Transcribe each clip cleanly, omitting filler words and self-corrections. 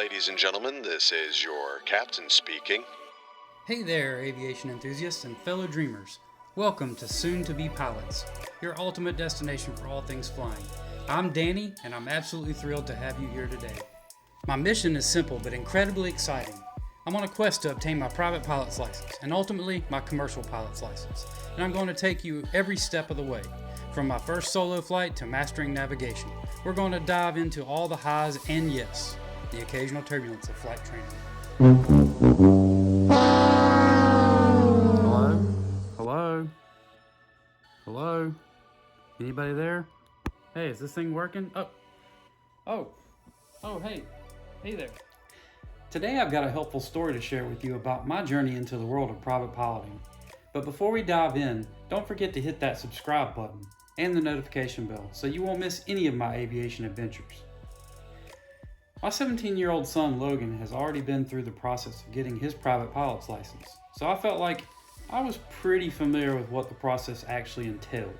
ladies and gentlemen, this is your captain speaking. Hey there, aviation enthusiasts and fellow dreamers. Welcome to Soon to Be Pilots, your ultimate destination for all things flying. I'm Danny, and I'm absolutely thrilled to have you here today. My mission is simple but incredibly exciting. I'm on a quest to obtain my private pilot's license and ultimately my commercial pilot's license, and I'm going to take you every step of the way. From my first solo flight to mastering navigation, we're going to dive into all the highs and yes, the occasional turbulence of flight training. Hello? Anybody there? Hey, is this thing working? Oh, hey there. Today I've got a helpful story to share with you about my journey into the world of private piloting. But before we dive in, don't forget to hit that subscribe button and the notification bell so you won't miss any of my aviation adventures. My 17-year-old son Logan has already been through the process of getting his private pilot's license, so I felt like I was pretty familiar with what the process actually entailed.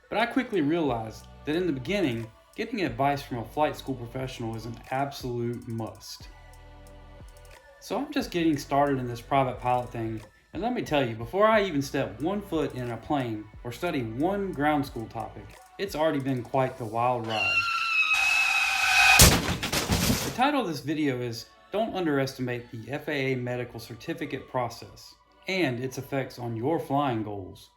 But I quickly realized that in the beginning, getting advice from a flight school professional is an absolute must. So I'm just getting started in this private pilot thing, and let me tell you, before I even step one foot in a plane or study one ground school topic, it's already been quite the wild ride. The title of this video is Don't Underestimate the FAA Medical Certificate Process and its effects on your flying goals.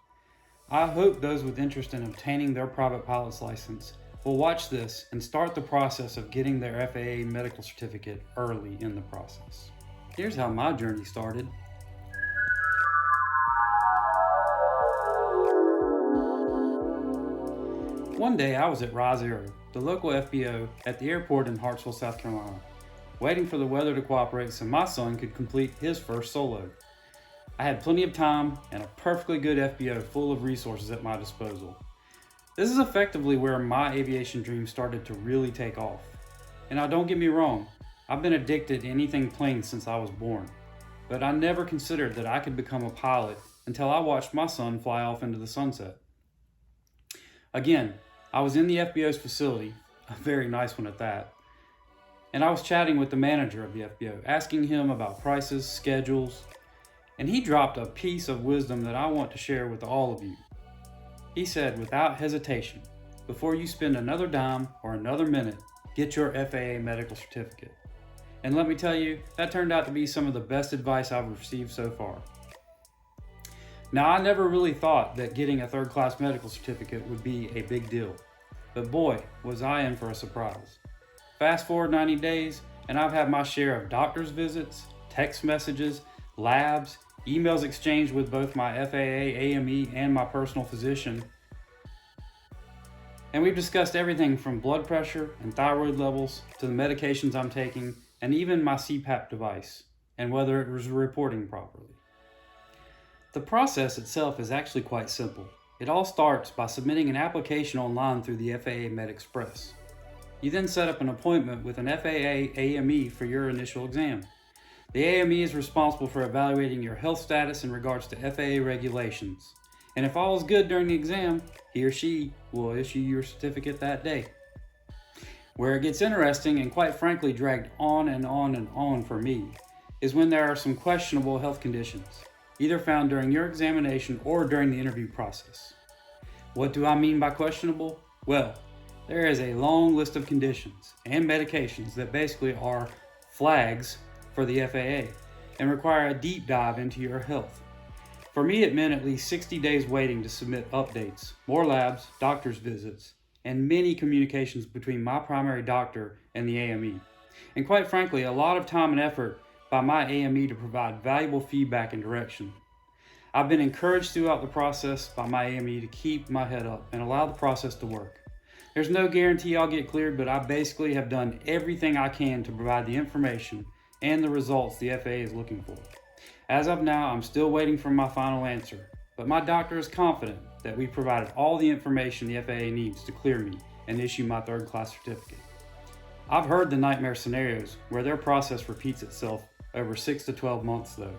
I hope those with interest in obtaining their private pilot's license will watch this and start the process of getting their FAA medical certificate early in the process. Here's how my journey started. One day I was at Rise Aero, the local FBO at the airport in Hartsville, South Carolina, waiting for the weather to cooperate so my son could complete his first solo. I had plenty of time and a perfectly good FBO full of resources at my disposal. This is effectively where my aviation dream started to really take off. And now don't get me wrong, I've been addicted to anything plane since I was born, but I never considered that I could become a pilot until I watched my son fly off into the sunset. Again, I was in the FBO's facility, a very nice one at that, and I was chatting with the manager of the FBO, asking him about prices, schedules, and he dropped a piece of wisdom that I want to share with all of you. He said, without hesitation, before you spend another dime or another minute, get your FAA medical certificate. And let me tell you, that turned out to be some of the best advice I've received so far. Now, I never really thought that getting a third-class medical certificate would be a big deal, but boy, was I in for a surprise. Fast forward 90 days, and I've had my share of doctor's visits, text messages, labs, emails exchanged with both my FAA, AME, and my personal physician. And we've discussed everything from blood pressure and thyroid levels to the medications I'm taking, and even my CPAP device, and whether it was reporting properly. The process itself is actually quite simple. It all starts by submitting an application online through the FAA MedExpress. You then set up an appointment with an FAA AME for your initial exam. The AME is responsible for evaluating your health status in regards to FAA regulations. And if all is good during the exam, he or she will issue your certificate that day. Where it gets interesting and quite frankly dragged on and on and on for me is when there are some questionable health conditions, either found during your examination or during the interview process. What do I mean by questionable? Well, there is a long list of conditions and medications that basically are flags for the FAA and require a deep dive into your health. For me, it meant at least 60 days waiting to submit updates, more labs, doctor's visits, and many communications between my primary doctor and the AME. And quite frankly, a lot of time and effort by my AME to provide valuable feedback and direction. I've been encouraged throughout the process by my AME to keep my head up and allow the process to work. There's no guarantee I'll get cleared, but I basically have done everything I can to provide the information and the results the FAA is looking for. As of now, I'm still waiting for my final answer, but my doctor is confident that we've provided all the information the FAA needs to clear me and issue my third-class certificate. I've heard the nightmare scenarios where their process repeats itself over 6 to 12 months though,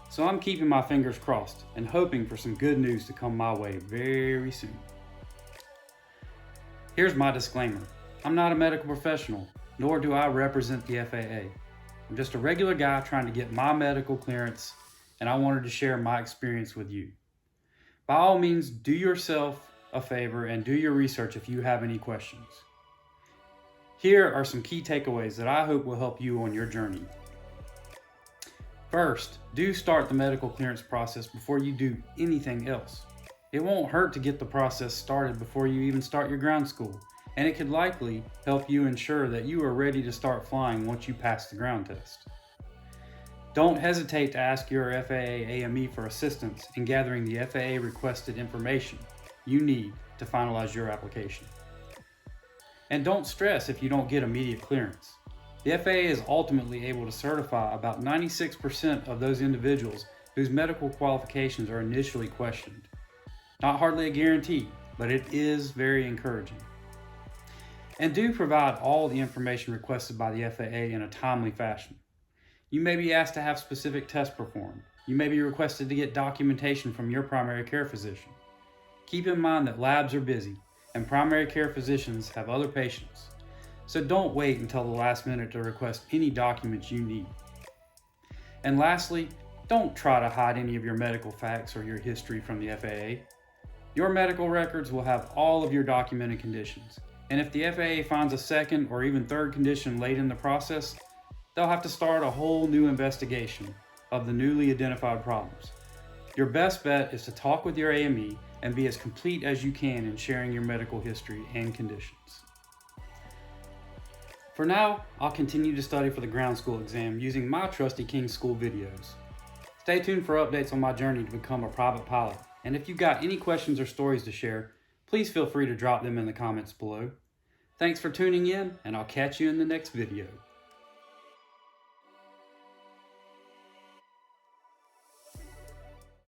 so I'm keeping my fingers crossed and hoping for some good news to come my way very soon. Here's my disclaimer. I'm not a medical professional, nor do I represent the FAA. I'm just a regular guy trying to get my medical clearance, and I wanted to share my experience with you. By all means, do yourself a favor and do your research if you have any questions. Here are some key takeaways that I hope will help you on your journey. First, do start the medical clearance process before you do anything else. It won't hurt to get the process started before you even start your ground school, and it could likely help you ensure that you are ready to start flying once you pass the ground test. Don't hesitate to ask your FAA AME for assistance in gathering the FAA requested information you need to finalize your application. And don't stress if you don't get immediate clearance. The FAA is ultimately able to certify about 96% of those individuals whose medical qualifications are initially questioned. Not hardly a guarantee, but it is very encouraging. And do provide all the information requested by the FAA in a timely fashion. You may be asked to have specific tests performed. You may be requested to get documentation from your primary care physician. Keep in mind that labs are busy and primary care physicians have other patients. So don't wait until the last minute to request any documents you need. And lastly, don't try to hide any of your medical facts or your history from the FAA. Your medical records will have all of your documented conditions. And if the FAA finds a second or even third condition late in the process, they'll have to start a whole new investigation of the newly identified problems. Your best bet is to talk with your AME and be as complete as you can in sharing your medical history and conditions. For now, I'll continue to study for the ground school exam using my trusty King School videos. Stay tuned for updates on my journey to become a private pilot, and if you've got any questions or stories to share, please feel free to drop them in the comments below. Thanks for tuning in, and I'll catch you in the next video.